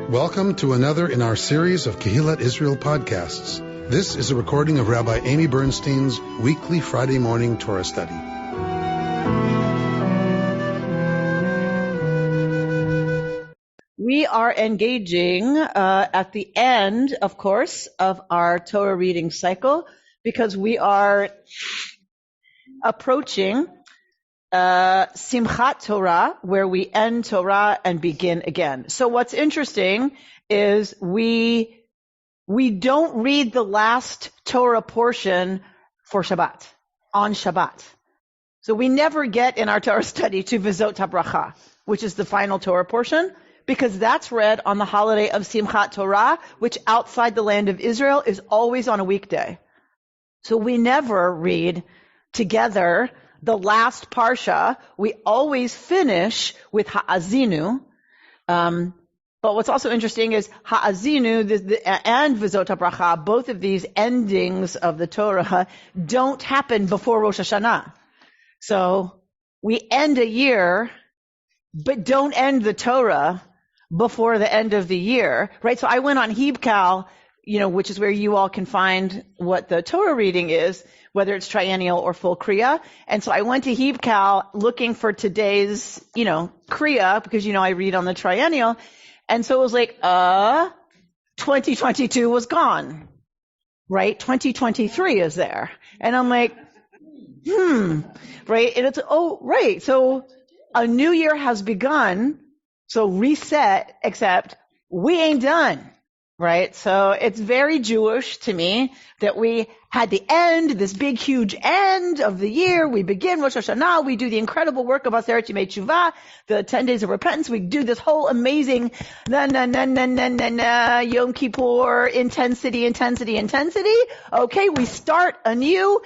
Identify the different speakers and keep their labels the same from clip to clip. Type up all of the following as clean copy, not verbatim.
Speaker 1: Welcome to another in our series of Kehillat Israel podcasts. This is a recording of Rabbi Amy Bernstein's weekly Friday morning Torah study.
Speaker 2: We are engaging at the end, of course, of our Torah reading cycle because we are approaching Simchat Torah, where we end Torah and begin again. So what's interesting is we don't read the last Torah portion for Shabbat, on Shabbat. So we never get in our Torah study to Vizot HaBracha, which is the final Torah portion, because that's read on the holiday of Simchat Torah, which outside the land of Israel is always on a weekday. So we never read together the last parsha. We always finish with Haazinu. But what's also interesting is Haazinu and Vizot HaBracha, both of these endings of the Torah don't happen before Rosh Hashanah. So we end a year, but don't end the Torah before the end of the year, right? So I went on HeebCal, which is where you all can find what the Torah reading is, whether it's triennial or full Kriya. And so I went to HeebCal looking for today's, Kriya, because, I read on the triennial. And so it was like, 2022 was gone, right? 2023 is there. And I'm like, right? And it's, right. So a new year has begun. So reset, except we ain't done. Right? So it's very Jewish to me that we had the end, this big, huge end of the year. We begin Rosh Hashanah. We do the incredible work of Aseret Yemei Teshuvah, the 10 days of repentance. We do this whole amazing Yom Kippur intensity. Okay, we start anew,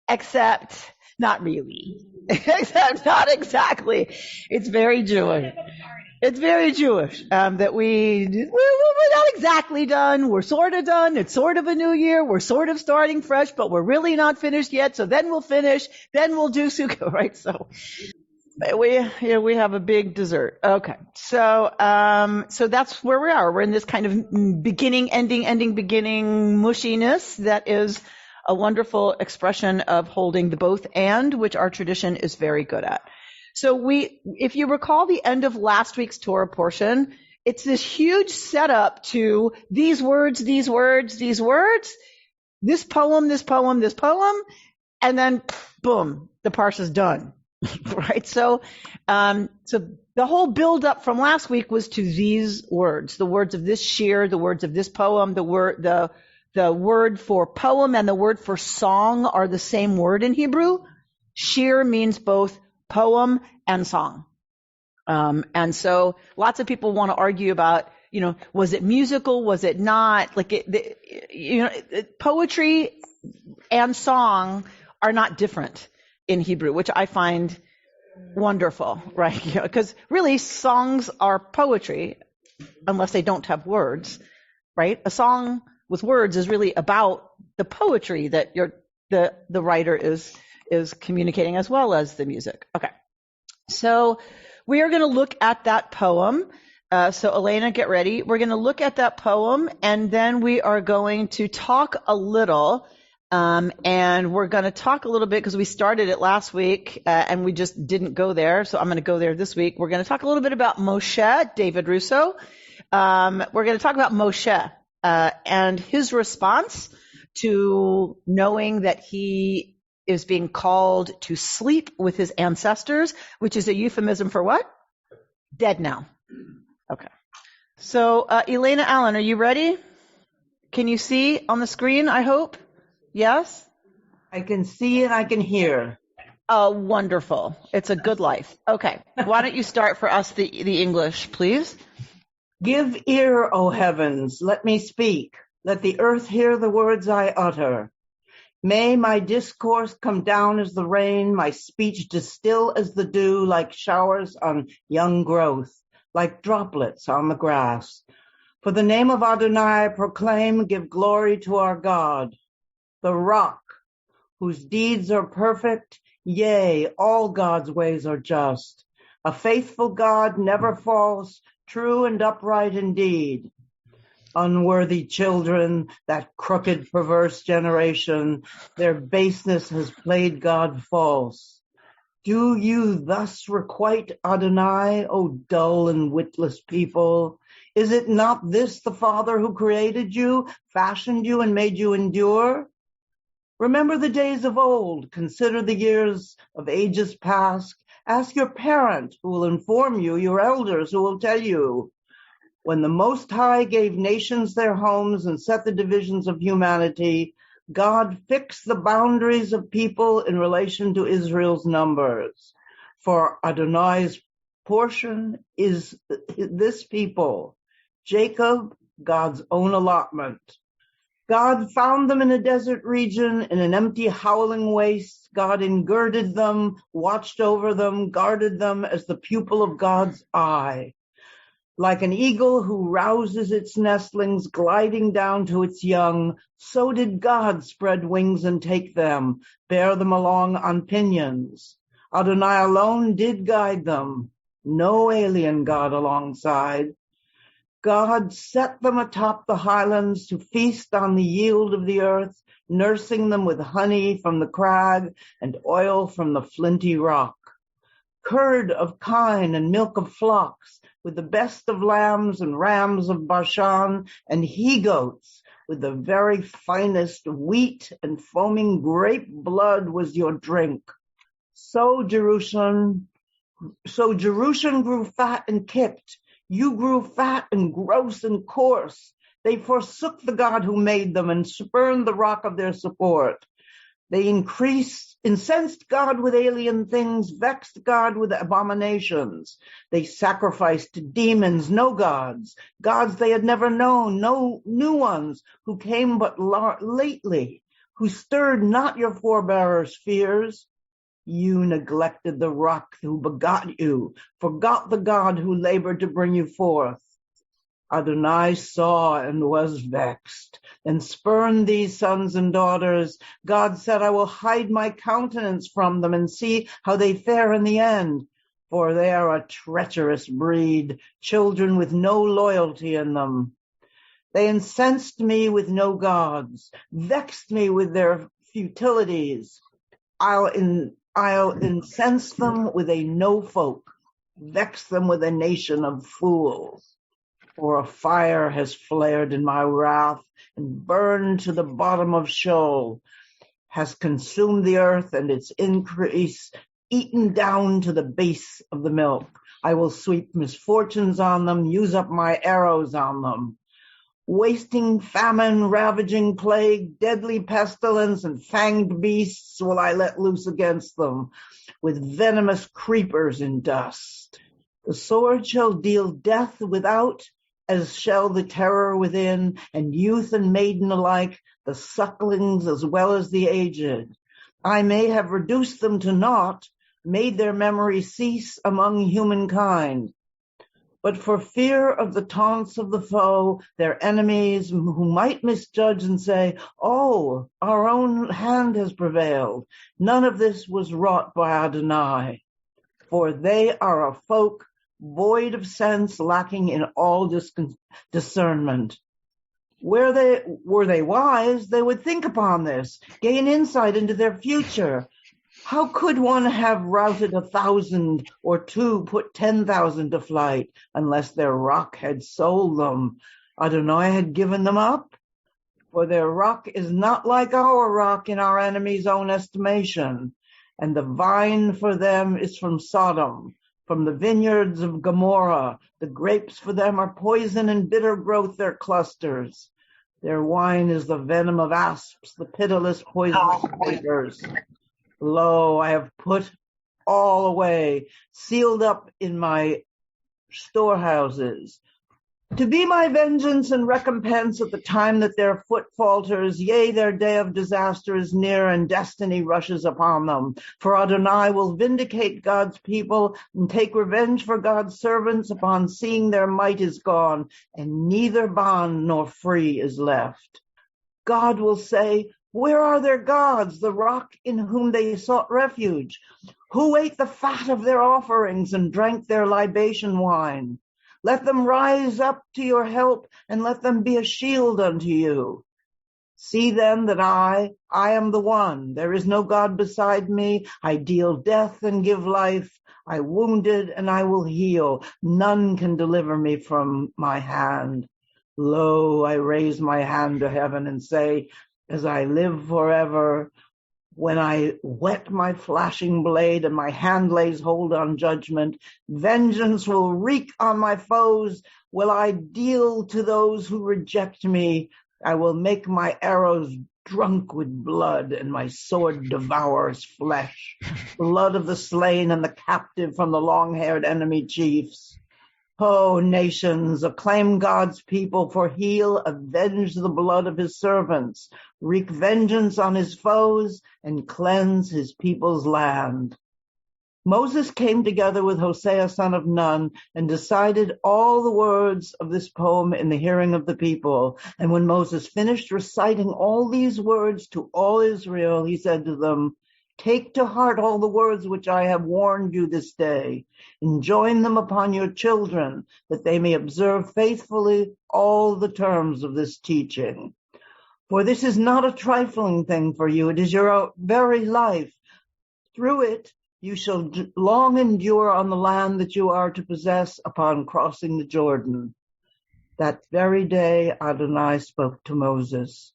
Speaker 2: except not really. Except not exactly. It's very Jewish. It's very Jewish that we're not exactly done. We're sort of done. It's sort of a new year. We're sort of starting fresh, but we're really not finished yet. So then we'll finish. Then we'll do Sukkot, right? So we have a big dessert. Okay, so that's where we are. We're in this kind of beginning, ending, beginning mushiness that is a wonderful expression of holding the both and, which our tradition is very good at. So if you recall the end of last week's Torah portion, it's this huge setup to these words, this poem, and then boom, the parsha's done, right? So the whole build up from last week was to these words, the words of this shir, the words of this poem, the word for poem and the word for song are the same word in Hebrew. Shir means both poem and song. And so lots of people want to argue about, was it musical? Was it not? Poetry and song are not different in Hebrew, which I find wonderful, right? Because really songs are poetry unless they don't have words, right? A song with words is really about the poetry that the writer is communicating as well as the music. Okay. So we are going to look at that poem. So Elena, get ready. We're going to look at that poem and then we are going to talk a little, and we're going to talk a little bit because we started it last week, and we just didn't go there. So I'm going to go there this week. We're going to talk a little bit about Moshe, David Russo. We're going to talk about Moshe, and his response to knowing that he is being called to sleep with his ancestors, which is a euphemism for what? Dead now. Okay. So, Elena Allen, are you ready? Can you see on the screen, I hope? Yes?
Speaker 3: I can see and I can hear.
Speaker 2: Oh, wonderful. It's a good life. Okay. Why don't you start for us the English, please?
Speaker 3: Give ear, O heavens, let me speak. Let the earth hear the words I utter. May my discourse come down as the rain, my speech distill as the dew, like showers on young growth, like droplets on the grass. For the name of Adonai I proclaim, give glory to our God, the rock, whose deeds are perfect, yea, all God's ways are just. A faithful God never falls, true and upright indeed. Unworthy children, that crooked, perverse generation, their baseness has played God false. Do you thus requite Adonai, O dull and witless people? Is it not this the Father who created you, fashioned you, and made you endure? Remember the days of old. Consider the years of ages past. Ask your parent, who will inform you, your elders, who will tell you. When the Most High gave nations their homes and set the divisions of humanity, God fixed the boundaries of people in relation to Israel's numbers. For Adonai's portion is this people, Jacob, God's own allotment. God found them in a desert region, in an empty, howling waste. God engirded them, watched over them, guarded them as the pupil of God's eye. Like an eagle who rouses its nestlings, gliding down to its young, so did God spread wings and take them, bear them along on pinions. Adonai alone did guide them, no alien God alongside. God set them atop the highlands to feast on the yield of the earth, nursing them with honey from the crag and oil from the flinty rock. Curd of kine and milk of flocks, with the best of lambs and rams of Bashan, and he-goats, with the very finest wheat and foaming grape blood was your drink. So Jerusalem grew fat and kicked. You grew fat and gross and coarse. They forsook the God who made them and spurned the rock of their support. They incensed God with alien things, vexed God with abominations. They sacrificed to demons, no gods they had never known, no new ones who came but lately, who stirred not your forebears' fears. You neglected the rock who begot you, forgot the God who labored to bring you forth. Adonai saw and was vexed, and spurned these sons and daughters. God said, I will hide my countenance from them and see how they fare in the end. For they are a treacherous breed, children with no loyalty in them. They incensed me with no gods, vexed me with their futilities. I'll incense them with a no folk, vex them with a nation of fools. For a fire has flared in my wrath and burned to the bottom of Sheol, has consumed the earth and its increase, eaten down to the base of the milk. I will sweep misfortunes on them, use up my arrows on them. Wasting famine, ravaging plague, deadly pestilence, and fanged beasts will I let loose against them, with venomous creepers in dust. The sword shall deal death without, as shall the terror within, and youth and maiden alike, the sucklings as well as the aged. I may have reduced them to naught, made their memory cease among humankind. But for fear of the taunts of the foe, their enemies who might misjudge and say, oh, our own hand has prevailed. None of this was wrought by Adonai. For they are a folk void of sense, lacking in all discernment. Were they wise, they would think upon this, gain insight into their future. How could one have routed 1,000 or two, put 10,000 to flight, unless their rock had sold them? Adonai had given them up, for their rock is not like our rock in our enemy's own estimation, and the vine for them is from Sodom, from the vineyards of Gomorrah. The grapes for them are poison, and bitter growth their clusters. Their wine is the venom of asps, the pitiless poisonous vapors. Lo, I have put all away, sealed up in my storehouses. To be my vengeance and recompense at the time that their foot falters, yea, their day of disaster is near, and destiny rushes upon them. For Adonai will vindicate God's people and take revenge for God's servants upon seeing their might is gone, and neither bond nor free is left. God will say, where are their gods, the rock in whom they sought refuge? Who ate the fat of their offerings and drank their libation wine? Let them rise up to your help, and let them be a shield unto you. See then that I am the one. There is no God beside me. I deal death and give life. I wounded and I will heal. None can deliver me from my hand. Lo, I raise my hand to heaven and say, as I live forever, when I whet my flashing blade and my hand lays hold on judgment, vengeance will wreak on my foes. Will I deal to those who reject me? I will make my arrows drunk with blood, and my sword devours flesh, blood of the slain and the captive from the long-haired enemy chiefs. O nations, acclaim God's people, for he'll avenge the blood of his servants, wreak vengeance on his foes, and cleanse his people's land. Moses came together with Hosea, son of Nun, and decided all the words of this poem in the hearing of the people. And when Moses finished reciting all these words to all Israel, he said to them, take to heart all the words which I have warned you this day. Enjoin them upon your children, that they may observe faithfully all the terms of this teaching. For this is not a trifling thing for you. It is your very life. Through it, you shall long endure on the land that you are to possess upon crossing the Jordan. That very day Adonai spoke to Moses.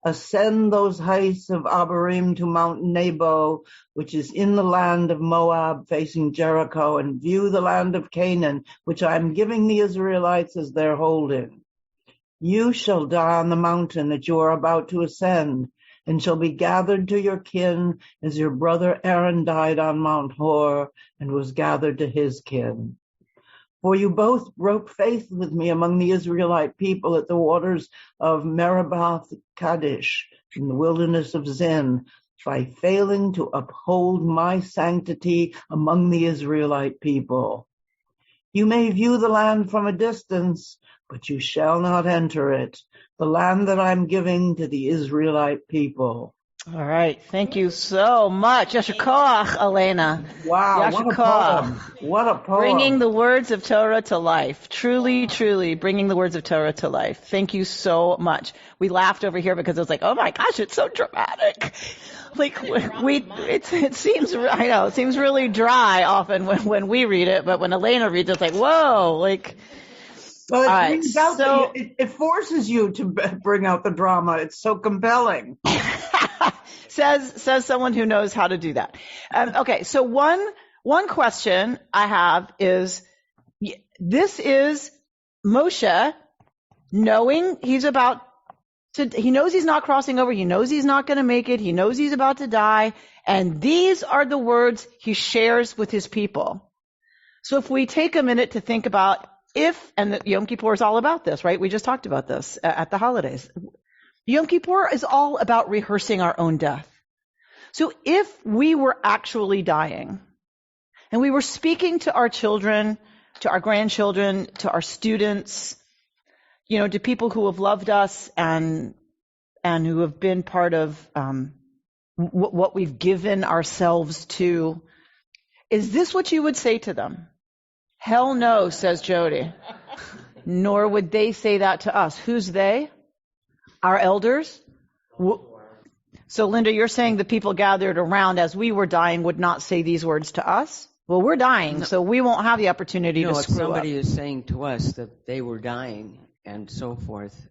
Speaker 3: Ascend those heights of Abarim to Mount Nebo, which is in the land of Moab facing Jericho, and view the land of Canaan, which I am giving the Israelites as their holding. You shall die on the mountain that you are about to ascend, and shall be gathered to your kin as your brother Aaron died on Mount Hor and was gathered to his kin. For you both broke faith with me among the Israelite people at the waters of Meribah Kadesh in the wilderness of Zin, by failing to uphold my sanctity among the Israelite people. You may view the land from a distance, but you shall not enter it, the land that I'm giving to the Israelite people.
Speaker 2: All right. Thank you so much. Yasher koach, Elena.
Speaker 3: Wow,
Speaker 2: Yasher
Speaker 3: what a
Speaker 2: koach.
Speaker 3: poem. What a poem.
Speaker 2: Bringing the words of Torah to life. Truly, truly bringing the words of Torah to life. Thank you so much. We laughed over here because it was like, oh my gosh, it's so dramatic. Like it seems, I know, it seems really dry often when we read it, but when Elena reads it, it's like, whoa, like.
Speaker 3: Well, it
Speaker 2: brings out
Speaker 3: it forces you to bring out the drama. It's so compelling.
Speaker 2: Says someone who knows how to do that. Okay, so one question I have is, this is Moshe knowing he knows he's not crossing over, he knows he's not going to make it, he knows he's about to die, and these are the words he shares with his people. So if we take a minute to think about and Yom Kippur is all about this, right? We just talked about this at the holidays. Yom Kippur is all about rehearsing our own death. So if we were actually dying, and we were speaking to our children, to our grandchildren, to our students, to people who have loved us and who have been part of what we've given ourselves to, is this what you would say to them? Hell no, says Jody. Nor would they say that to us. Who's they? Our elders? So, Linda, you're saying the people gathered around as we were dying would not say these words to us? Well, we're dying, so we won't have the opportunity to screw up.
Speaker 4: No, if somebody is saying to us that they were dying and so forth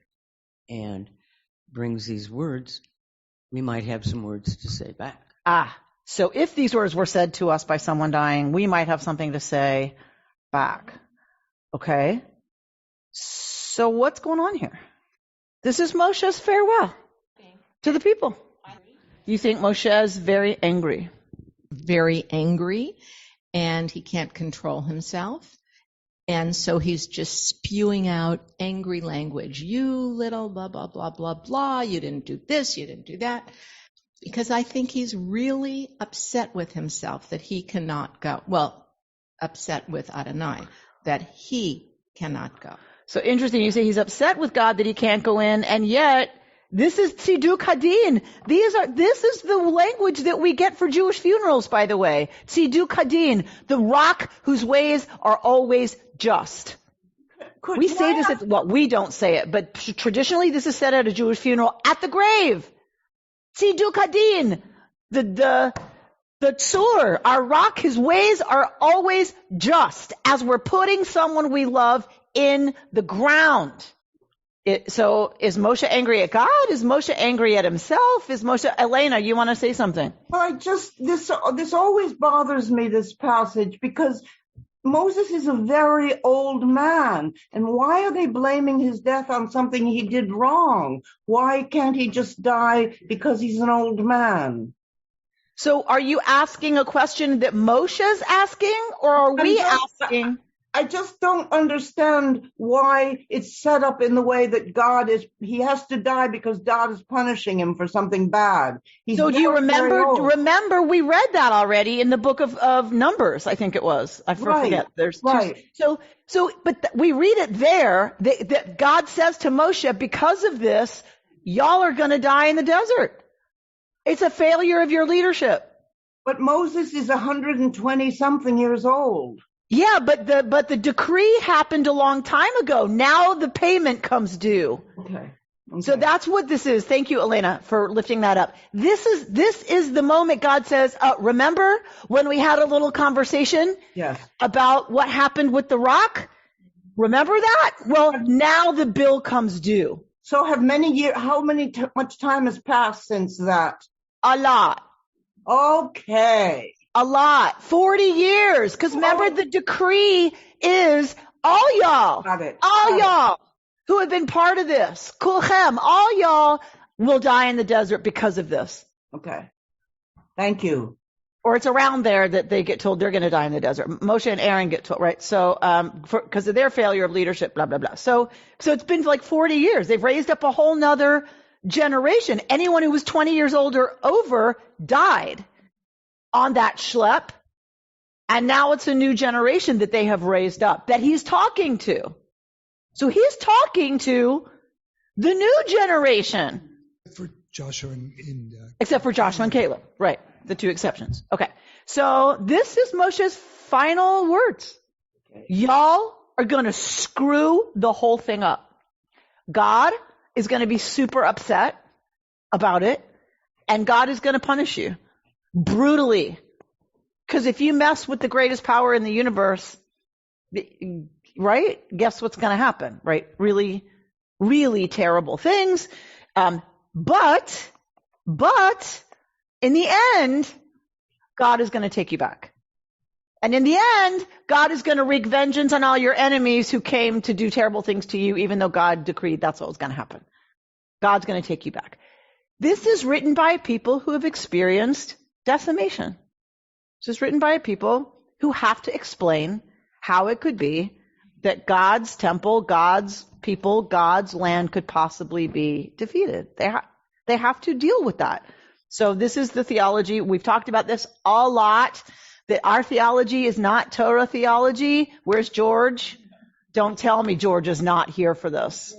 Speaker 4: and brings these words, we might have some words to say back.
Speaker 2: So if these words were said to us by someone dying, we might have something to say back. Okay? So what's going on here? This is Moshe's farewell to the people. You think Moshe is very angry?
Speaker 5: Very angry, and he can't control himself. And so he's just spewing out angry language. You little blah, blah, blah, blah, blah. You didn't do this, you didn't do that. Because I think he's really upset with himself that he cannot go. Well, upset with Adonai that he cannot go.
Speaker 2: So interesting. You say he's upset with God that he can't go in, and yet this is tziduk hadin. This is the language that we get for Jewish funerals, by the way. Tziduk hadin, the rock whose ways are always just. We say this at, well, we don't say it, but traditionally this is said at a Jewish funeral at the grave. Tziduk hadin, the tzur, our rock, his ways are always just as we're putting someone we love in the ground. So is Moshe angry at God? Is Moshe angry at himself? Elena, you want to say something?
Speaker 3: Well, this always bothers me, this passage, because Moses is a very old man. And why are they blaming his death on something he did wrong? Why can't he just die because he's an old man?
Speaker 2: So are you asking a question that Moshe's asking, or are we asking?
Speaker 3: I just don't understand why it's set up in the way that he has to die because God is punishing him for something bad.
Speaker 2: So do you remember we read that already in the book of Numbers, I think it was. I forget. There's
Speaker 3: right.
Speaker 2: But we read it there that God says to Moshe, because of this, y'all are going to die in the desert. It's a failure of your leadership.
Speaker 3: But Moses is 120 something years old.
Speaker 2: Yeah, but the decree happened a long time ago. Now the payment comes due.
Speaker 3: Okay.
Speaker 2: So that's what this is. Thank you, Elena, for lifting that up. This is the moment God says, remember when we had a little conversation about what happened with the rock? Remember that? Well, now the bill comes due.
Speaker 3: So much time has passed since that?
Speaker 2: A lot.
Speaker 3: Okay.
Speaker 2: A lot. 40 years. Because remember, the decree is all y'all.
Speaker 3: Got it.
Speaker 2: All y'all who have been part of this. Kulchem. All y'all will die in the desert because of this.
Speaker 3: Okay. Thank you.
Speaker 2: Or it's around there that they get told they're going to die in the desert. Moshe and Aaron get told, right? So, because of their failure of leadership, blah, blah, blah. So it's been like 40 years. They've raised up a whole nother generation. Anyone who was 20 years old or over died on that schlep, and now it's a new generation that they have raised up that he's talking to. So he's talking to the new generation.
Speaker 6: For Joshua
Speaker 2: except for Joshua and Caleb, right? The two exceptions. Okay, so this is Moshe's final words. Y'all are going to screw the whole thing up. God is going to be super upset about it, and God is going to punish you. Brutally. Because if you mess with the greatest power in the universe, right? Guess what's going to happen, right? Really, really terrible things. But in the end, God is going to take you back. And in the end, God is going to wreak vengeance on all your enemies who came to do terrible things to you, even though God decreed that's what was going to happen. God's going to take you back. This is written by people who have experienced decimation. This is written by people who have to explain how it could be that God's temple, God's people, God's land could possibly be defeated. They have to deal with that. So this is the theology. We've talked about this a lot, that our theology is not Torah theology. Where's George? Don't tell me George is not here for this.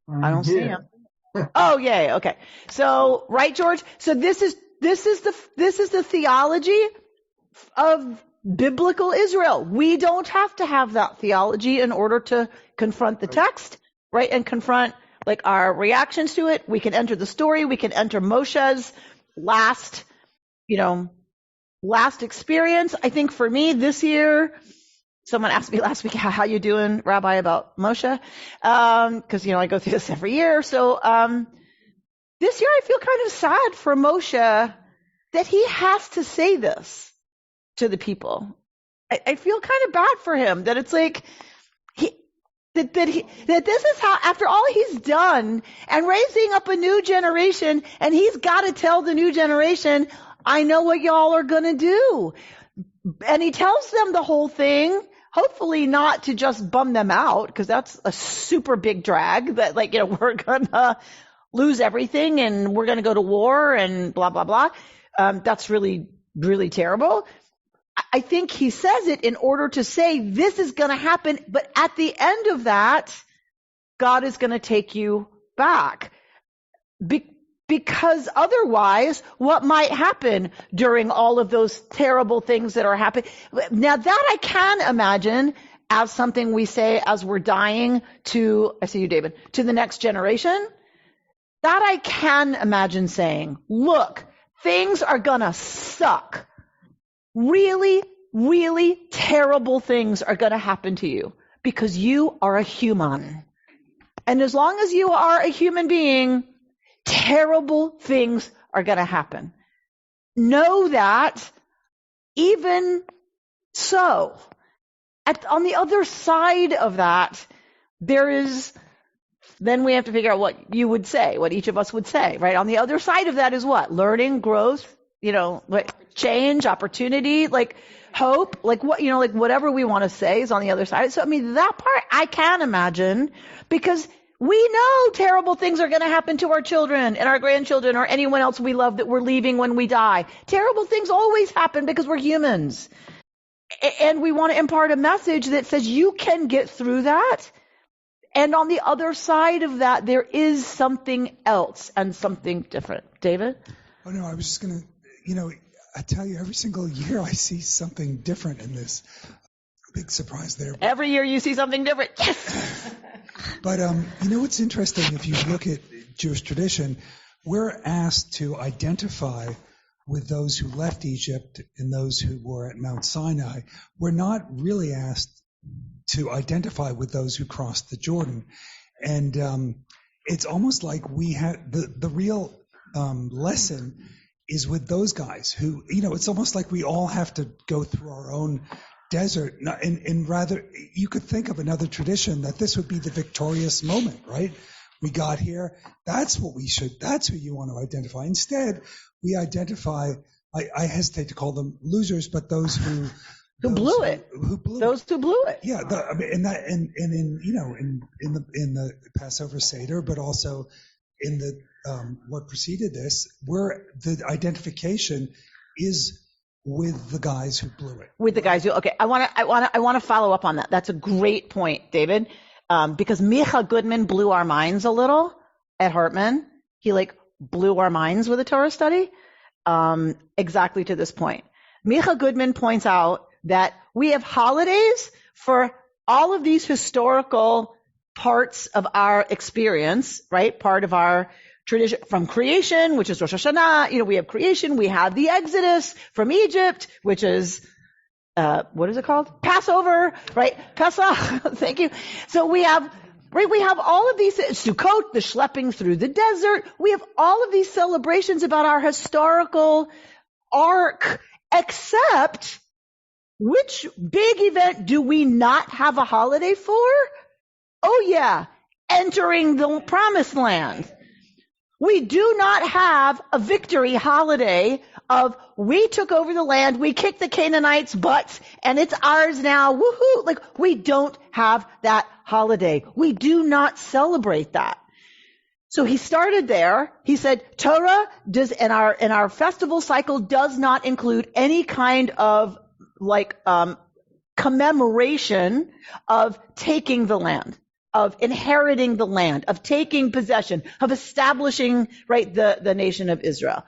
Speaker 2: I don't see him. Oh, yay. Okay. So, right, George? So this is the theology of biblical Israel. We don't have to have that theology in order to confront the text, right? And confront like our reactions to it. We can enter the story. We can enter Moshe's last experience. I think for me this year, someone asked me last week, how you doing, Rabbi, about Moshe? Cause I go through this every year. So, this year I feel kind of sad for Moshe that he has to say this to the people. I feel kind of bad for him that it's like that this is how, after all he's done and raising up a new generation, and he's got to tell the new generation, I know what y'all are going to do. And he tells them the whole thing, hopefully not to just bum them out, because that's a super big drag that we're going to lose everything and we're going to go to war and blah, blah, blah. That's really, really terrible. I think he says it in order to say this is going to happen, but at the end of that, God is going to take you back. Because otherwise, what might happen during all of those terrible things that are happening? Now that I can imagine as something we say as we're dying to, I see you, David, to the next generation. That I can imagine saying, look, things are gonna suck. Really, really terrible things are gonna happen to you because you are a human. And as long as you are a human being, terrible things are gonna happen. Know that even so, on the other side of that, then we have to figure out what you would say, what each of us would say, right? On the other side of that is what? Learning, growth, change, opportunity, hope, whatever we want to say is on the other side. So, that part I can imagine because we know terrible things are going to happen to our children and our grandchildren or anyone else we love that we're leaving when we die. Terrible things always happen because we're humans. And we want to impart a message that says you can get through that. And on the other side of that, there is something else and something different. David?
Speaker 6: Oh, no, I was just going to, I tell you, every single year I see something different in this. Big surprise there.
Speaker 2: Every year you see something different. Yes!
Speaker 6: But, what's interesting, if you look at Jewish tradition, we're asked to identify with those who left Egypt and those who were at Mount Sinai. We're not really asked to identify with those who crossed the Jordan. And it's almost like we had the real lesson is with those guys who, it's almost like we all have to go through our own desert. And rather, you could think of another tradition that this would be the victorious moment, right? We got here. That's who you want to identify. Instead, we identify, I hesitate to call them losers, but those who
Speaker 2: blew it. Those who blew it.
Speaker 6: Yeah, in the Passover Seder, but also in the what preceded this, where the identification is with the guys who blew it.
Speaker 2: With the guys who. Okay, I want to follow up on that. That's a great point, David, because Micha Goodman blew our minds a little at Hartman. He blew our minds with a Torah study, exactly to this point. Micha Goodman points out that we have holidays for all of these historical parts of our experience, right? Part of our tradition from creation, which is Rosh Hashanah. We have creation. We have the Exodus from Egypt, which is, what is it called? Passover, right? Pesach. Thank you. So we have all of these, Sukkot, the schlepping through the desert. We have all of these celebrations about our historical arc, except which big event do we not have a holiday for? Oh yeah, entering the promised land. We do not have a victory holiday of we took over the land, we kicked the Canaanites' butts, and it's ours now, woohoo! We don't have that holiday. We do not celebrate that. So he started there. He said Torah in our festival cycle does not include any kind of commemoration of taking the land, of inheriting the land, of taking possession, of establishing, right, the nation of Israel.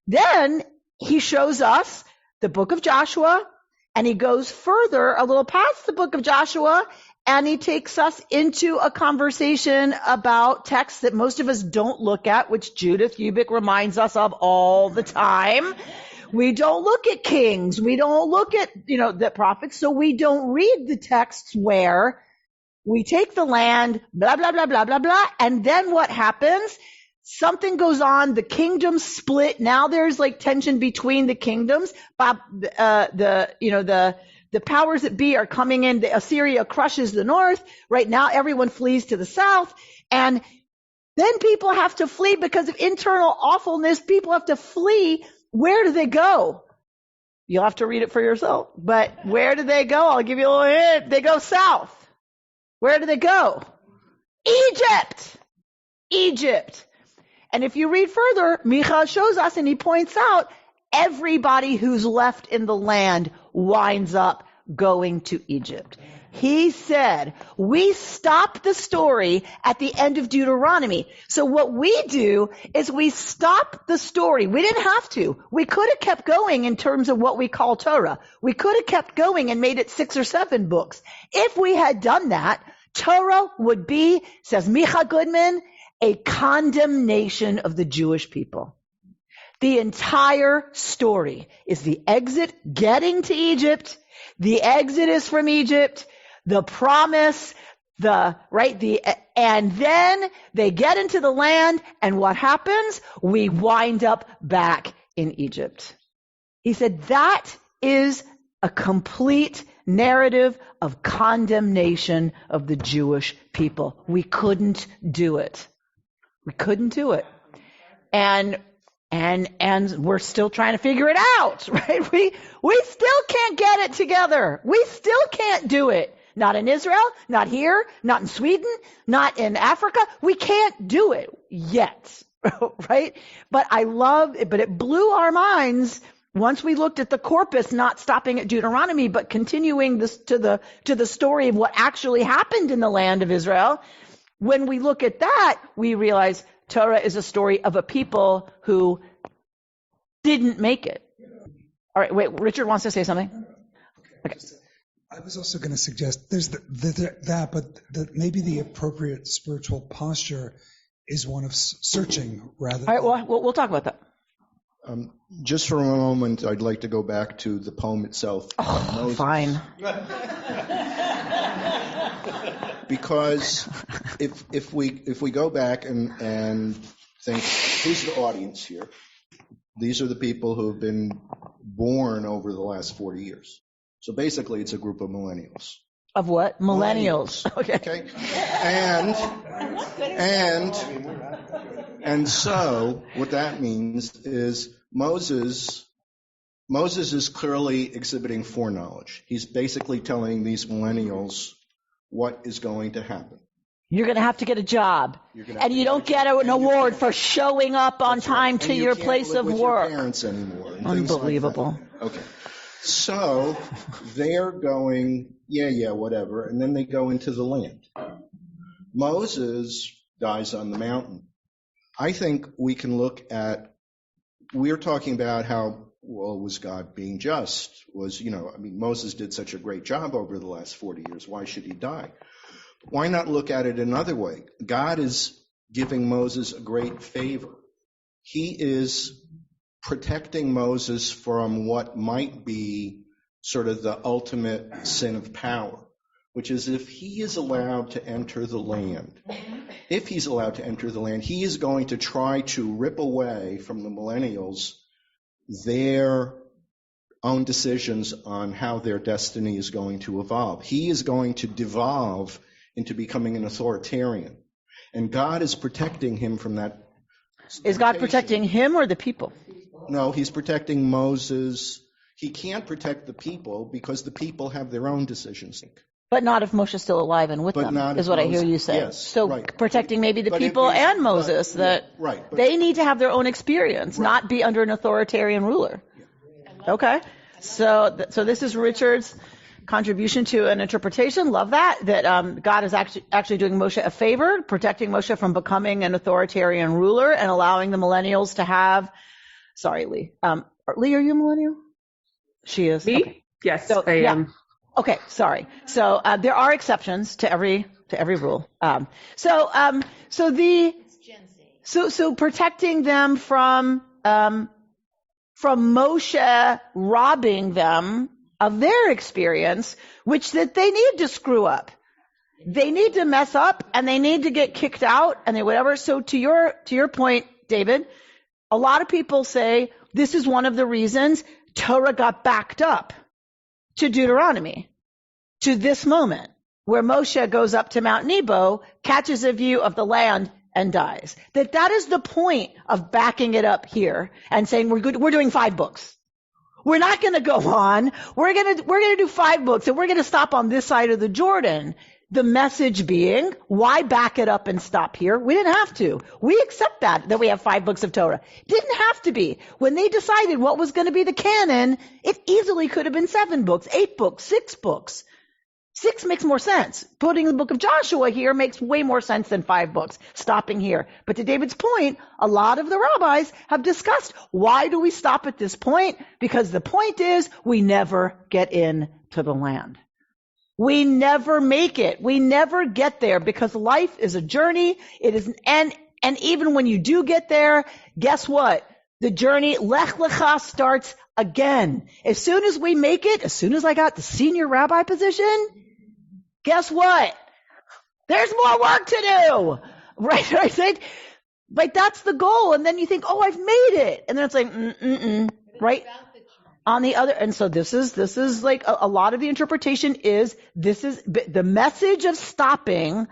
Speaker 2: Then he shows us the book of Joshua, and he goes further a little past the book of Joshua, and he takes us into a conversation about texts that most of us don't look at, which Judith Ubik reminds us of all the time. We don't look at kings. We don't look at, the prophets. So we don't read the texts where we take the land, blah, blah, blah, blah, blah, blah. And then what happens? Something goes on. The kingdoms split. Now there's tension between the kingdoms. The powers that be are coming in. Assyria crushes the north. Right now everyone flees to the south. And then people have to flee because of internal awfulness. People have to flee. Where do they go? You'll have to read it for yourself. But where do they go? I'll give you a little hint. They go south. Where do they go? Egypt. And if you read further, Micha shows us and he points out everybody who's left in the land winds up going to Egypt. He said, we stop the story at the end of Deuteronomy. So what we do is we stop the story. We didn't have to. We could have kept going in terms of what we call Torah. We could have kept going and made it 6 or 7 books. If we had done that, Torah would be, says Micha Goodman, a condemnation of the Jewish people. The entire story is the exit, getting to Egypt, the exodus from Egypt, the promise, and then they get into the land, and what happens? We wind up back in Egypt. He said that is a complete narrative of condemnation of the Jewish people. We couldn't do it. We couldn't do it. And we're still trying to figure it out, right? We still can't get it together. We still can't do it. Not in Israel, not here, not in Sweden, not in Africa. We can't do it yet, right? But it blew our minds once we looked at the corpus, not stopping at Deuteronomy, but continuing this to the story of what actually happened in the land of Israel. When we look at that, we realize Torah is a story of a people who didn't make it. All right, wait, Richard wants to say something. Okay.
Speaker 6: I was also going to suggest there's but maybe the appropriate spiritual posture is one of searching rather.
Speaker 2: All right, well, we'll talk about that.
Speaker 7: Just for a moment, I'd like to go back to the poem itself.
Speaker 2: Oh, fine.
Speaker 7: Because if we go back and think, who's the audience here? These are the people who have been born over the last 40 years. So basically, it's a group of millennials.
Speaker 2: Of what? Millennials.
Speaker 7: Okay. And so what that means is Moses is clearly exhibiting foreknowledge. He's basically telling these millennials what is going to happen.
Speaker 2: You're going to have to get a job. And you don't get an award for showing up on time to your place of work.
Speaker 7: Your parents anymore.
Speaker 2: Unbelievable.
Speaker 7: Like okay. So they're going, yeah, whatever. And then they go into the land. Moses dies on the mountain. I think we can look at, we're talking about how, well, was God being just? Moses did such a great job over the last 40 years. Why should he die? Why not look at it another way? God is giving Moses a great favor. He is protecting Moses from what might be sort of the ultimate sin of power, which is if he is allowed to enter the land, he is going to try to rip away from the millennials their own decisions on how their destiny is going to evolve. He is going to devolve into becoming an authoritarian. And God is protecting him from that.
Speaker 2: Is God protecting him or the people?
Speaker 7: No, he's protecting Moses. He can't protect the people because the people have their own decisions.
Speaker 2: But not if Moshe's still alive and with them, is what I hear you say.
Speaker 7: Yes,
Speaker 2: so
Speaker 7: right.
Speaker 2: Protecting maybe the people and Moses, they need to have their own experience, not be under an authoritarian ruler. Okay. So this is Richard's contribution to an interpretation. Love that God is actually doing Moshe a favor, protecting Moshe from becoming an authoritarian ruler and allowing the millennials to have. Sorry, Lee. Lee, are you a millennial? She is.
Speaker 8: Me?
Speaker 2: Okay.
Speaker 8: Yes, I am.
Speaker 2: Okay, sorry. So there are exceptions to every rule. So protecting them from Moshe robbing them of their experience, which that they need to screw up. They need to mess up and they need to get kicked out and they whatever. So to your point, David, a lot of people say this is one of the reasons Torah got backed up to Deuteronomy, to this moment where Moshe goes up to Mount Nebo, catches a view of the land and dies. That is the point of backing it up here and saying we're doing 5 books. We're not going to go on. We're going to do 5 books and we're going to stop on this side of the Jordan. The message being, why back it up and stop here? We didn't have to. We accept that we have 5 books of Torah. Didn't have to be. When they decided what was going to be the canon, it easily could have been 7 books, 8 books, 6 books. 6 makes more sense. Putting the book of Joshua here makes way more sense than 5 books, stopping here. But to David's point, a lot of the rabbis have discussed, why do we stop at this point? Because the point is, we never get into the land. We never make it. We never get there because life is a journey. It is, and even when you do get there, guess what? The journey, Lech Lecha, starts again. As soon as we make it, as soon as I got the senior rabbi position, guess what? There's more work to do. Right? Like that's the goal. And then you think, oh, I've made it. And then it's like, right? On the other, and so this is like a lot of the interpretation is, this is the message of stopping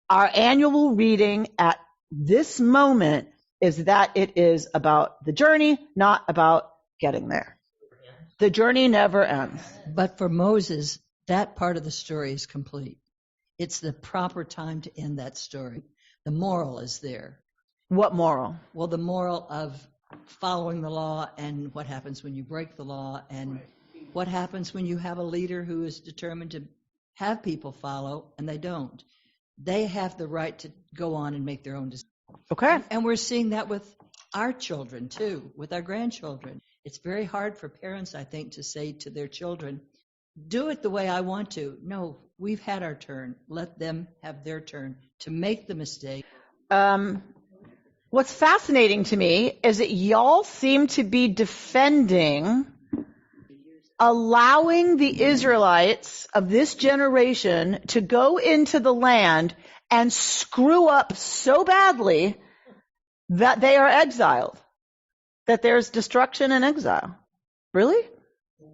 Speaker 2: our annual reading at this moment is that it is about the journey, not about getting there. The journey never ends.
Speaker 8: But for Moses, that part of the story is complete. It's the proper time to end that story. The moral is there.
Speaker 2: What moral?
Speaker 8: Well, the moral of following the law and what happens when you break the law and what happens when you have a leader who is determined to have people follow and they don't. They have the right to go on and make their own decisions.
Speaker 2: Okay.
Speaker 8: And we're seeing that with our children too, with our grandchildren. It's very hard for parents, I think, to say to their children, do it the way I want to. No, we've had our turn. Let them have their turn to make the mistake.
Speaker 2: What's fascinating to me is that y'all seem to be defending allowing the Israelites of this generation to go into the land and screw up so badly that they are exiled, that there's destruction and exile. Really?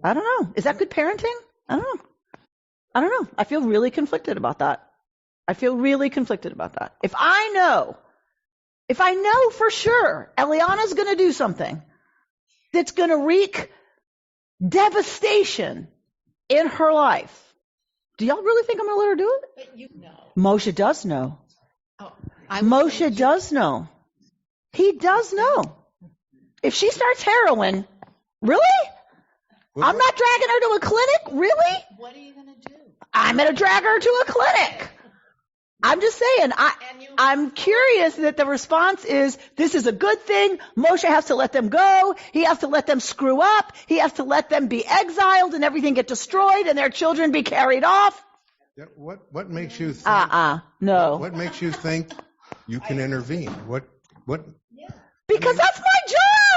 Speaker 2: I don't know. Is that good parenting? I don't know. I feel really conflicted about that. If I know for sure Eliana's going to do something that's going to wreak devastation in her life, do y'all really think I'm going to let her do it?
Speaker 5: But you know.
Speaker 2: Moshe does know.
Speaker 5: Oh,
Speaker 2: Moshe does know. He does know. If she starts heroin, really? I'm not dragging her to a clinic? Really?
Speaker 5: What are you going to do?
Speaker 2: I'm going to drag her to a clinic. I'm just saying, I'm curious that the response is, this is a good thing. Moshe has to let them go. He has to let them screw up. He has to let them be exiled and everything get destroyed and their children be carried off.
Speaker 9: What makes you think?
Speaker 2: No.
Speaker 9: What makes you think you can intervene? What?
Speaker 2: Because that's my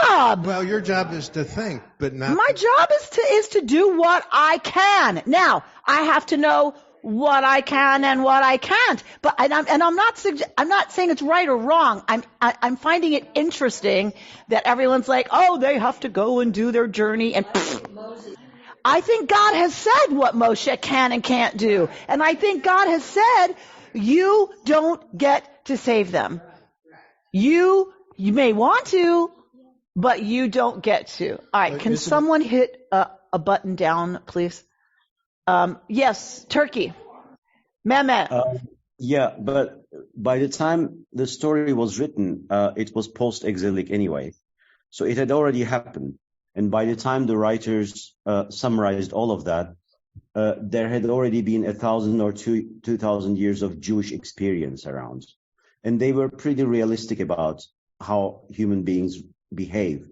Speaker 2: job.
Speaker 9: Well, your job is to think, but not.
Speaker 2: My job is to do what I can. Now, I have to know what I can and what I can't. But I'm not saying it's right or wrong. I'm finding it interesting that everyone's like, oh, they have to go and do their journey and I think God has said what Moshe can and can't do. And I think God has said, you don't get to save them. You may want to, but you don't get to. All right, can someone hit a button down, please? Yes, Turkey. Mehmet.
Speaker 10: Yeah, but by the time the story was written, it was post-exilic anyway. So it had already happened. And by the time the writers summarized all of that, there had already been 1,000 or 2,000 years of Jewish experience around. And they were pretty realistic about how human beings behave.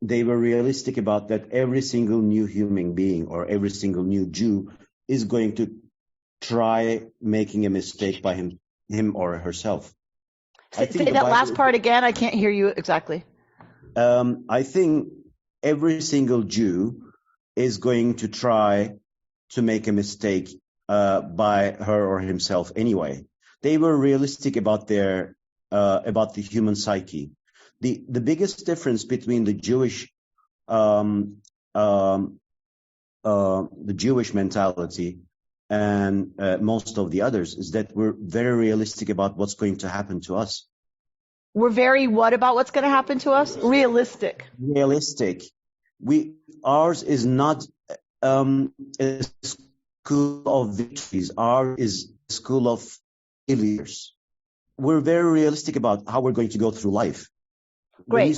Speaker 10: They were realistic about that every single new human being or every single new Jew is going to try making a mistake by him or herself.
Speaker 2: Say that last part again. I can't hear you exactly.
Speaker 10: I think every single Jew is going to try to make a mistake by her or himself anyway. They were realistic about the human psyche. The biggest difference between the Jewish mentality and most of the others is that we're very realistic about what's going to happen to us.
Speaker 2: We're very what about what's going to happen to us? Realistic.
Speaker 10: Ours is not a school of victories. Ours is a school of failures. We're very realistic about how we're going to go through life.
Speaker 2: Great.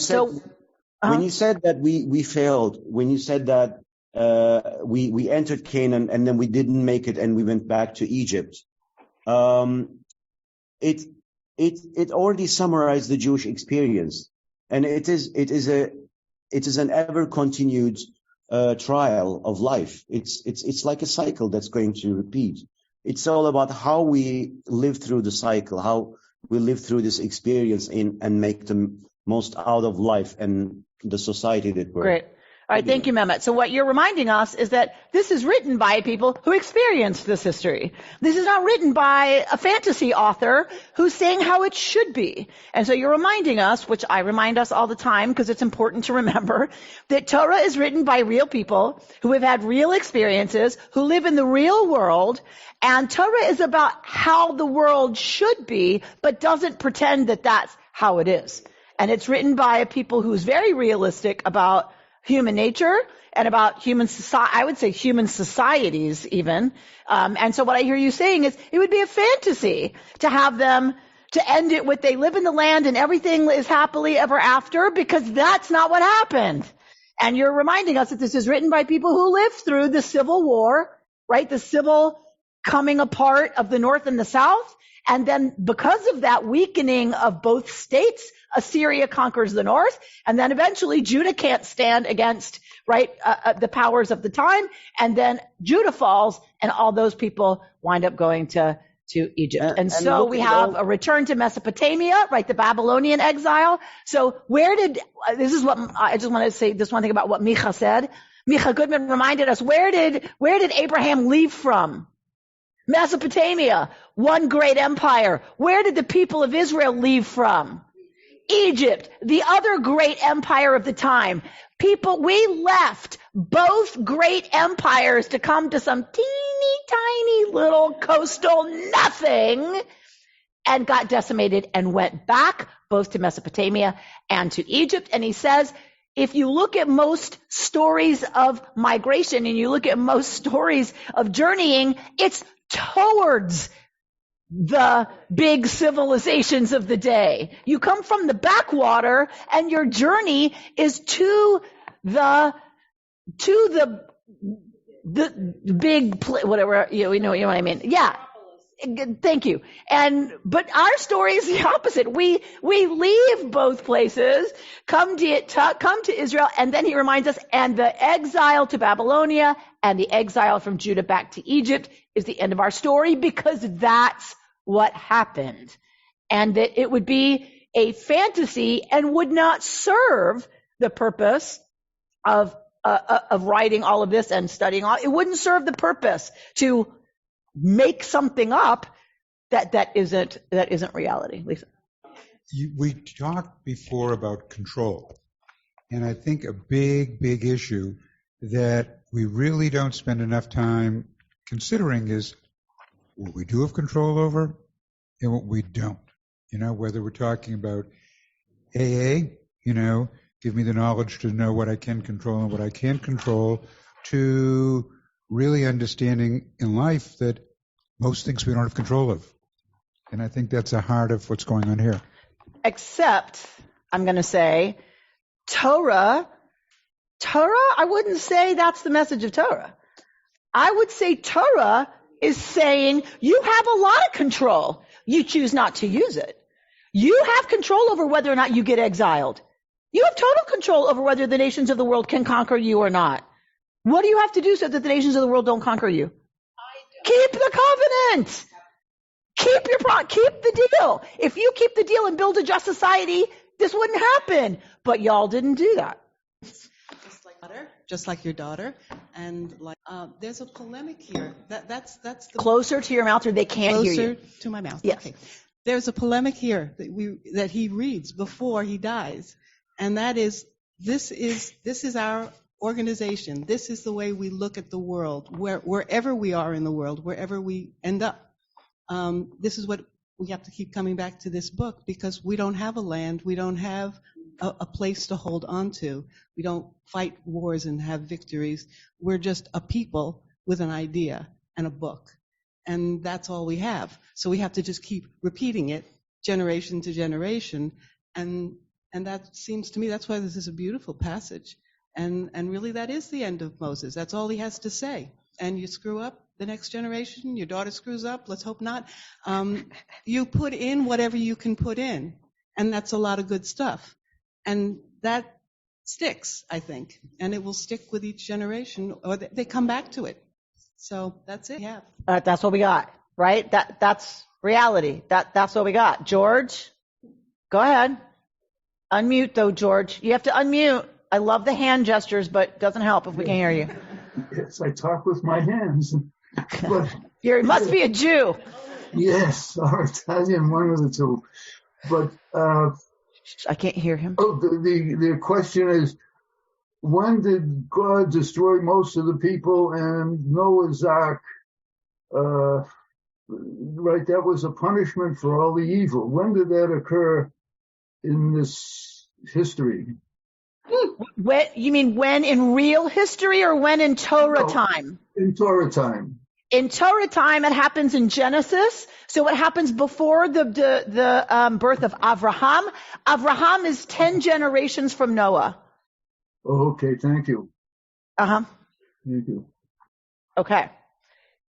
Speaker 10: When you said that we failed, when you said that we entered Canaan and then we didn't make it and we went back to Egypt. It already summarized the Jewish experience, and it is an ever continued trial of life. It's like a cycle that's going to repeat. It's all about how we live through the cycle, how we live through this experience and make the most out of life and the society that we're.
Speaker 2: Great. All right, thank you, Mehmet. So what you're reminding us is that this is written by people who experienced this history. This is not written by a fantasy author who's saying how it should be. And so you're reminding us, which I remind us all the time because it's important to remember, that Torah is written by real people who have had real experiences, who live in the real world, and Torah is about how the world should be, but doesn't pretend that that's how it is. And it's written by a people who's very realistic about human nature and about human society, I would say human societies even. And so what I hear you saying is it would be a fantasy to have them to end it with they live in the land and everything is happily ever after, because that's not what happened. And you're reminding us that this is written by people who lived through the Civil War, right? The civil coming apart of the North and the South. And then because of that weakening of both states, Assyria conquers the North, and then eventually Judah can't stand against, right, the powers of the time, and then Judah falls, and all those people wind up going to Egypt. And so we have a return to Mesopotamia, right, the Babylonian exile. So this is what I just want to say this one thing about what Micha said. Micha Goodman reminded us, where did Abraham leave from? Mesopotamia, one great empire. Where did the people of Israel leave from? Egypt, the other great empire of the time. We left both great empires to come to some teeny tiny little coastal nothing and got decimated and went back both to Mesopotamia and to Egypt. And he says, if you look at most stories of migration and you look at most stories of journeying, it's towards the big civilizations of the day. You come from the backwater and your journey is to the big, whatever, you know what I mean? Yeah. Thank you. But our story is the opposite. We leave both places, come to Israel, and then he reminds us, and the exile to Babylonia and the exile from Judah back to Egypt is the end of our story, because that's what happened. And that it would be a fantasy and would not serve the purpose of writing all of this and studying all. It wouldn't serve the purpose to make something up that isn't reality. Lisa.
Speaker 11: We talked before about control, and I think a big issue that we really don't spend enough time considering is what we do have control over and what we don't. Whether we're talking about AA, give me the knowledge to know what I can control and what I can't control, to really understanding in life that most things we don't have control of. And I think that's the heart of what's going on here.
Speaker 2: Except, I'm going to say, Torah, I wouldn't say that's the message of Torah. I would say Torah is saying you have a lot of control. You choose not to use it. You have control over whether or not you get exiled. You have total control over whether the nations of the world can conquer you or not. What do you have to do so that the nations of the world don't conquer you? Keep the covenant. Keep the deal. If you keep the deal and build a just society, this wouldn't happen. But y'all didn't do that.
Speaker 12: Just like your daughter, and there's a polemic here. That's the
Speaker 2: closer to your mouth, or they can't hear you.
Speaker 12: Closer to my mouth.
Speaker 2: Yes.
Speaker 12: Okay. There's a polemic here that he reads before he dies, and that is this is our organization. This is the way we look at the world, wherever we are in the world, wherever we end up. This is what we have to keep coming back to this book, because we don't have a land, we don't have a place to hold on to. We don't fight wars and have victories. We're just a people with an idea and a book. And that's all we have. So we have to just keep repeating it generation to generation. And that seems to me, that's why this is a beautiful passage. And really that is the end of Moses. That's all he has to say. And you screw up, the next generation, your daughter screws up, let's hope not. You put in whatever you can put in. And that's a lot of good stuff. And that sticks, I think. And it will stick with each generation, or they come back to it. So that's it. Yeah.
Speaker 2: That's what we got, right? That's reality. That's what we got. George, go ahead. Unmute though, George. You have to unmute. I love the hand gestures, but it doesn't help if we can't hear you.
Speaker 13: Yes, I talk with my hands. But
Speaker 2: You must be a Jew.
Speaker 13: yes, or Italian, one of the two. But
Speaker 2: I can't hear him.
Speaker 13: The question is, when did God destroy most of the people and Noah's Ark? Right, that was a punishment for all the evil. When did that occur in this history?
Speaker 2: When, you mean when in real history or when in Torah time?
Speaker 13: In Torah time.
Speaker 2: In Torah time, it happens in Genesis. So it happens before the birth of Avraham. Avraham is 10 generations from Noah.
Speaker 13: Oh, okay. Thank you.
Speaker 2: Uh-huh.
Speaker 13: Thank you.
Speaker 2: Okay.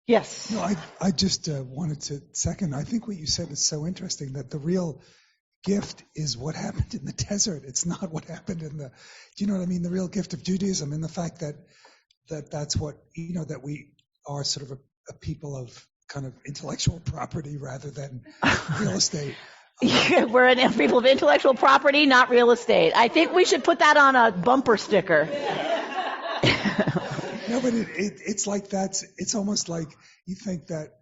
Speaker 2: Yes.
Speaker 6: No, I just wanted to second. I think what you said is so interesting, that the real gift is what happened in the desert. It's not what happened in the, do you know what I mean? The real gift of Judaism, and the fact that's what, that we are sort of a people of kind of intellectual property rather than real estate.
Speaker 2: We're people of intellectual property, not real estate. I think we should put that on a bumper sticker.
Speaker 6: No, but it's like it's almost like you think that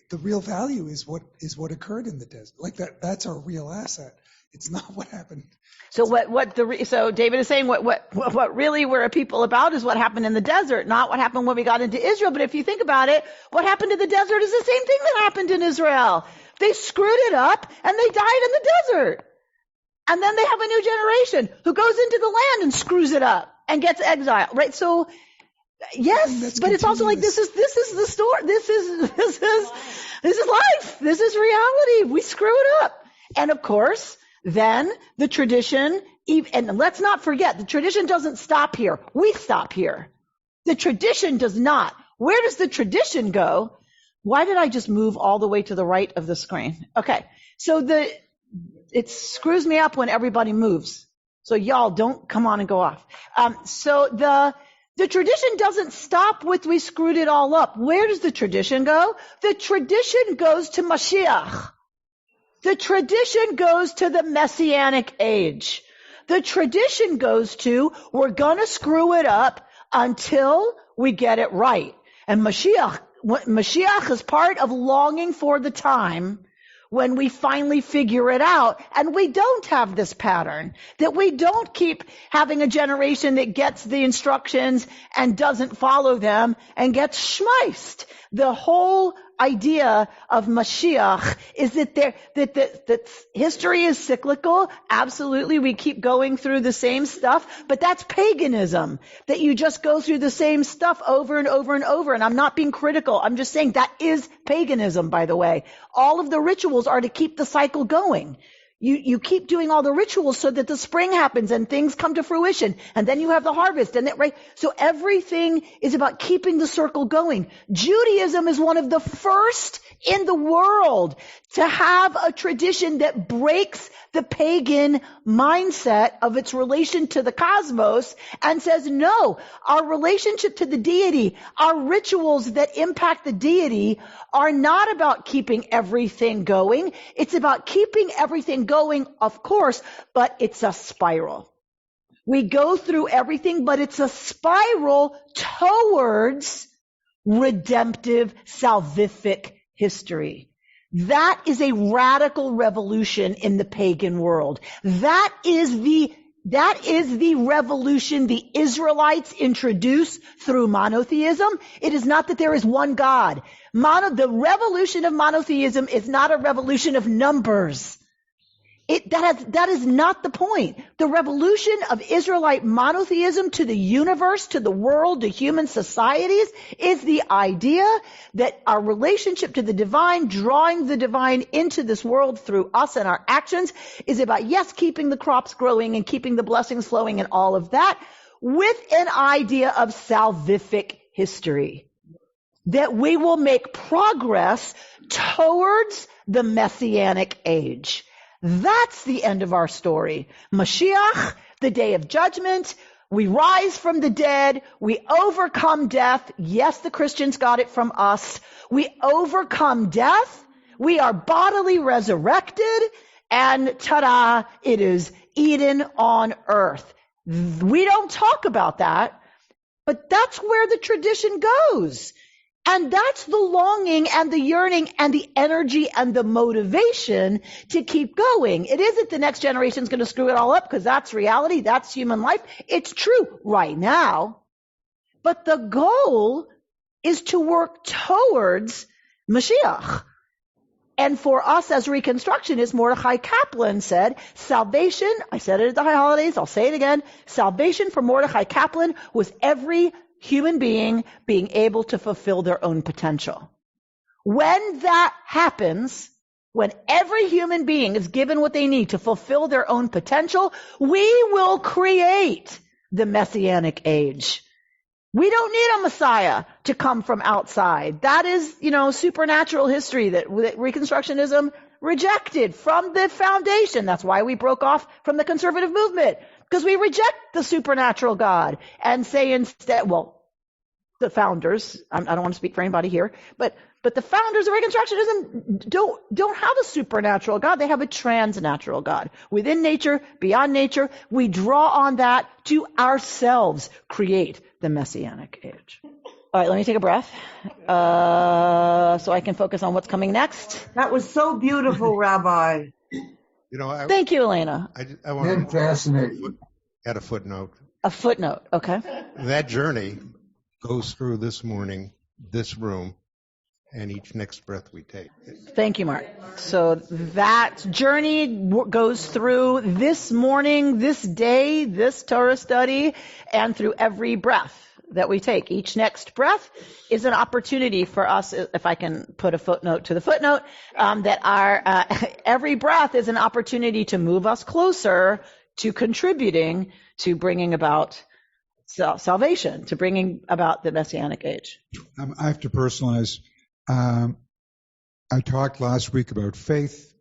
Speaker 6: the real value is what occurred in the desert. Like that's our real asset. It's not what happened.
Speaker 2: So so David is saying what really we're a people about is what happened in the desert, not what happened when we got into Israel. But if you think about it, what happened in the desert is the same thing that happened in Israel. They screwed it up and they died in the desert. And then they have a new generation who goes into the land and screws it up and gets exiled, right? So yes, but it's also like this is the story. This is life. This is reality. We screw it up. And of course, then the tradition, and let's not forget, the tradition doesn't stop here. We stop here. The tradition does not. Where does the tradition go? Why did I just move all the way to the right of the screen? Okay. So it screws me up when everybody moves. So y'all don't come on and go off. So the tradition doesn't stop with we screwed it all up. Where does the tradition go? The tradition goes to Mashiach. The tradition goes to the Messianic age. The tradition goes to we're going to screw it up until we get it right. And Mashiach is part of longing for the time when we finally figure it out, and we don't have this pattern, that we don't keep having a generation that gets the instructions and doesn't follow them and gets schmeiced. The whole idea of Mashiach is that history is cyclical. Absolutely, we keep going through the same stuff, but that's paganism, that you just go through the same stuff over and over and over. And I'm not being critical. I'm just saying that is paganism, by the way. All of the rituals are to keep the cycle going. You keep doing all the rituals so that the spring happens and things come to fruition, and then you have the harvest, and right. So everything is about keeping the circle going. Judaism is one of the first in the world to have a tradition that breaks the pagan mindset of its relation to the cosmos and says, no, our relationship to the deity, our rituals that impact the deity are not about keeping everything going. It's about keeping everything going, of course, but it's a spiral. We go through everything, but it's a spiral towards redemptive, salvific history. That is a radical revolution in the pagan world. That is the revolution the Israelites introduced through monotheism. It is not that there is one God. The revolution of monotheism is not a revolution of numbers. That is not the point. The revolution of Israelite monotheism to the universe, to the world, to human societies is the idea that our relationship to the divine, drawing the divine into this world through us and our actions, is about, yes, keeping the crops growing and keeping the blessings flowing and all of that, with an idea of salvific history. That we will make progress towards the Messianic age. That's the end of our story. Mashiach, the day of judgment, we rise from the dead, we overcome death. Yes, the Christians got it from us. We overcome death, we are bodily resurrected, and ta-da, it is Eden on earth. We don't talk about that, but that's where the tradition goes. And that's the longing and the yearning and the energy and the motivation to keep going. It isn't the next generation's going to screw it all up, because that's reality. That's human life. It's true right now. But the goal is to work towards Mashiach. And for us as Reconstructionists, Mordechai Kaplan said, salvation, I said it at the high holidays, I'll say it again, salvation for Mordechai Kaplan was every human being being able to fulfill their own potential. When that happens, when every human being is given what they need to fulfill their own potential, we will create the Messianic age. We don't need a Messiah to come from outside. That is, supernatural history that Reconstructionism rejected from the foundation. That's why we broke off from the conservative movement, because we reject the supernatural God and say instead, the founders, I don't want to speak for anybody here, but the founders of Reconstructionism don't have a supernatural God. They have a transnatural God. Within nature, beyond nature, we draw on that to ourselves create the Messianic age. All right, let me take a breath so I can focus on what's coming next.
Speaker 3: That was so beautiful, Rabbi.
Speaker 2: Thank you, Elena.
Speaker 9: I want to
Speaker 13: fascinating.
Speaker 9: add a footnote.
Speaker 2: A footnote, okay.
Speaker 9: That journey goes through this morning, this room, and each next breath we take.
Speaker 2: Thank you, Marc. So that journey goes through this morning, this day, this Torah study, and through every breath that we take. Each next breath is an opportunity for us, if I can put a footnote to the footnote, that our every breath is an opportunity to move us closer to contributing to bringing about salvation, to bringing about the Messianic age.
Speaker 11: I have to personalize. I talked last week about faith.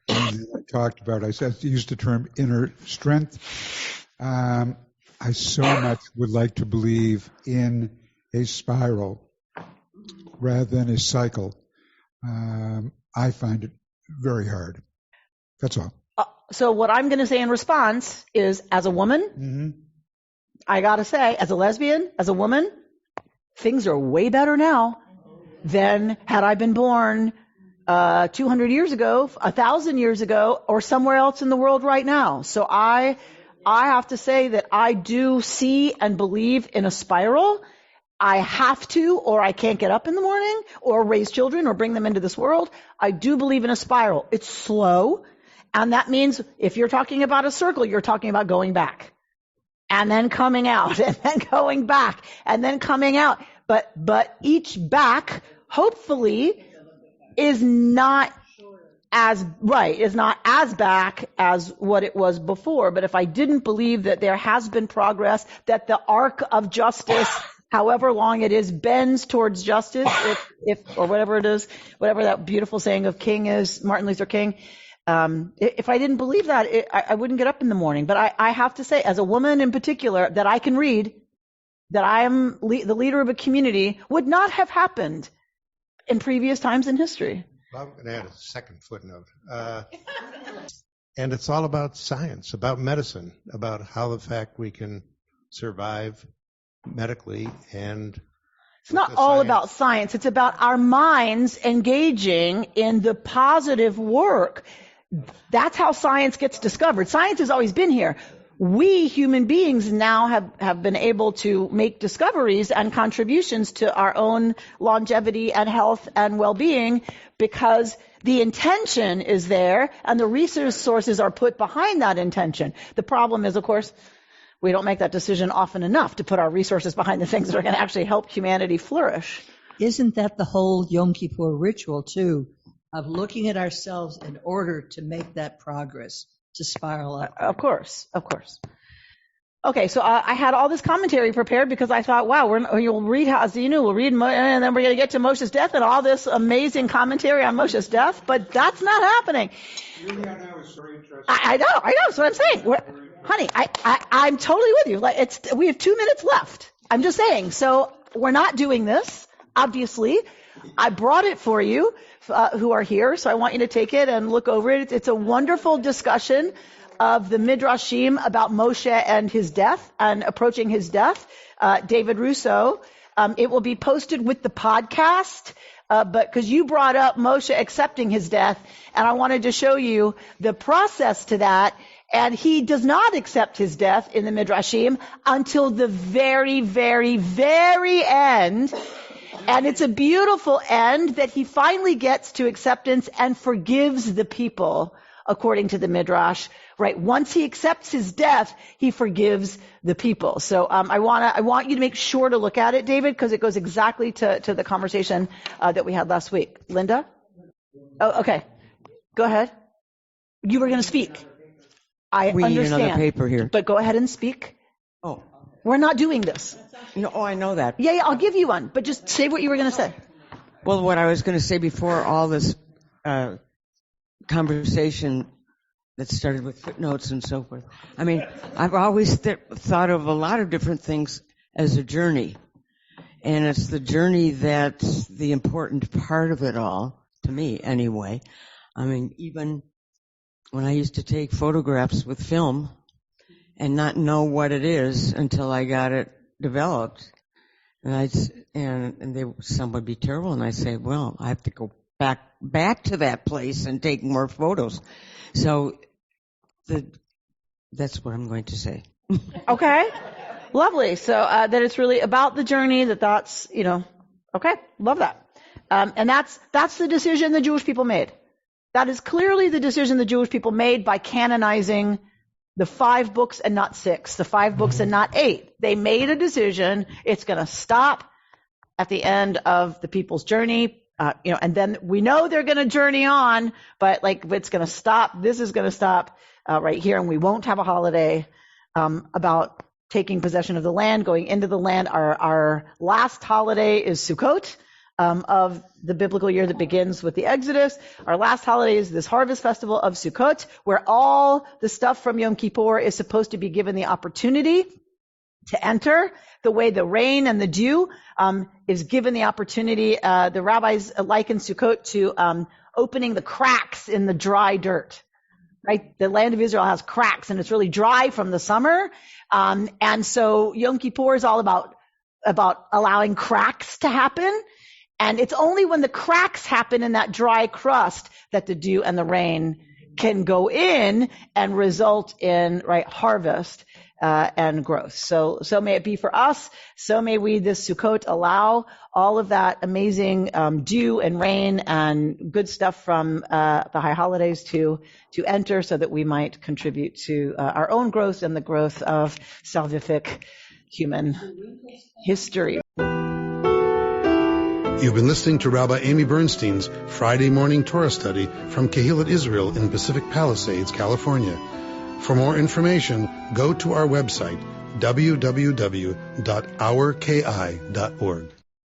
Speaker 11: And I used the term inner strength. I so much would like to believe in a spiral rather than a cycle. I find it very hard. That's all.
Speaker 2: So what I'm going to say in response is, as a woman, I got to say, as a lesbian, as a woman, things are way better now than had I been born 200 years ago, 1,000 years ago, or somewhere else in the world right now. So I have to say that I do see and believe in a spiral. I have to, or I can't get up in the morning, or raise children, or bring them into this world. I do believe in a spiral. It's slow, and that means if you're talking about a circle, you're talking about going back, and then coming out, and then going back, and then coming out. But each back, hopefully, is not as back as what it was before. But if I didn't believe that there has been progress, that the arc of justice, however long it is, bends towards justice, or whatever it is, whatever that beautiful saying of King is, Martin Luther King, if I didn't believe that, I wouldn't get up in the morning. But I have to say, as a woman in particular, that I can read, that I am the leader of a community, would not have happened in previous times in history.
Speaker 9: I'm going to add a second footnote. And it's all about science, about medicine, about how the fact we can survive medically. And
Speaker 2: it's not all about science. It's about our minds engaging in the positive work. That's how science gets discovered. Science has always been here. we human beings now have been able to make discoveries and contributions to our own longevity and health and well-being because the intention is there and the resource sources are put behind that intention. The problem is, of course, we don't make that decision often enough to put our resources behind the things that are going to actually help humanity flourish.
Speaker 8: Isn't that the whole Yom Kippur ritual, too, of looking at ourselves in order to make that progress, to spiral up?
Speaker 2: Of course. Okay, so I had all this commentary prepared because I thought, wow, we'll read Haazinu, we'll read, and then we're going to get to Moshe's death and all this amazing commentary on Moshe's death, but that's not happening. I know, that's what I'm saying. Honey, I'm totally with you. We have 2 minutes left. I'm just saying. So we're not doing this, obviously. I brought it for you who are here, so I want you to take it and look over it. It's a wonderful discussion of the Midrashim about Moshe and his death and approaching his death. David Russo. It will be posted with the podcast, but because you brought up Moshe accepting his death, and I wanted to show you the process to that. And he does not accept his death in the Midrashim until the very, very, very end. And it's a beautiful end that he finally gets to acceptance and forgives the people, according to the Midrash. Right? Once he accepts his death, he forgives the people. So I want you to make sure to look at it, David, because it goes exactly to the conversation that we had last week. Linda? Oh, okay. Go ahead. You were going to speak. I understand.
Speaker 4: We need another paper here.
Speaker 2: But go ahead and speak.
Speaker 4: Oh.
Speaker 2: We're not doing this.
Speaker 4: I know that.
Speaker 2: Yeah, I'll give you one. But just say what you were going to say.
Speaker 4: Well, what I was going to say before all this conversation that started with footnotes and so forth. I mean, I've always thought of a lot of different things as a journey. And it's the journey that's the important part of it all, to me anyway. I mean, even when I used to take photographs with film and not know what it is until I got it developed, and some would be terrible, and I say, well, I have to go back to that place and take more photos. So that's what I'm going to say.
Speaker 2: Okay. Lovely. So that it's really about the journey, that's, okay. Love that. And that's the decision the Jewish people made. That is clearly the decision the Jewish people made by canonizing the 5 books and not 6, the 5 books and not 8. They made a decision. It's going to stop at the end of the people's journey. And then we know they're going to journey on, but it's going to stop. This is going to stop right here, and we won't have a holiday about taking possession of the land, going into the land. Our last holiday is Sukkot of the biblical year that begins with the Exodus. Our last holiday is this harvest festival of Sukkot, where all the stuff from Yom Kippur is supposed to be given the opportunity to enter, the way the rain and the dew is given the opportunity. The rabbis liken Sukkot to opening the cracks in the dry dirt. Right? The land of Israel has cracks, and it's really dry from the summer. And so Yom Kippur is all about allowing cracks to happen. And it's only when the cracks happen in that dry crust that the dew and the rain can go in and result in harvest and growth. So may it be for us. So may we this Sukkot allow all of that amazing dew and rain and good stuff from the high holidays to enter, so that we might contribute to our own growth and the growth of salvific human history.
Speaker 1: You've been listening to Rabbi Amy Bernstein's Friday morning Torah study from Kehillat Israel in Pacific Palisades, California. For more information, go to our website, www.ourki.org.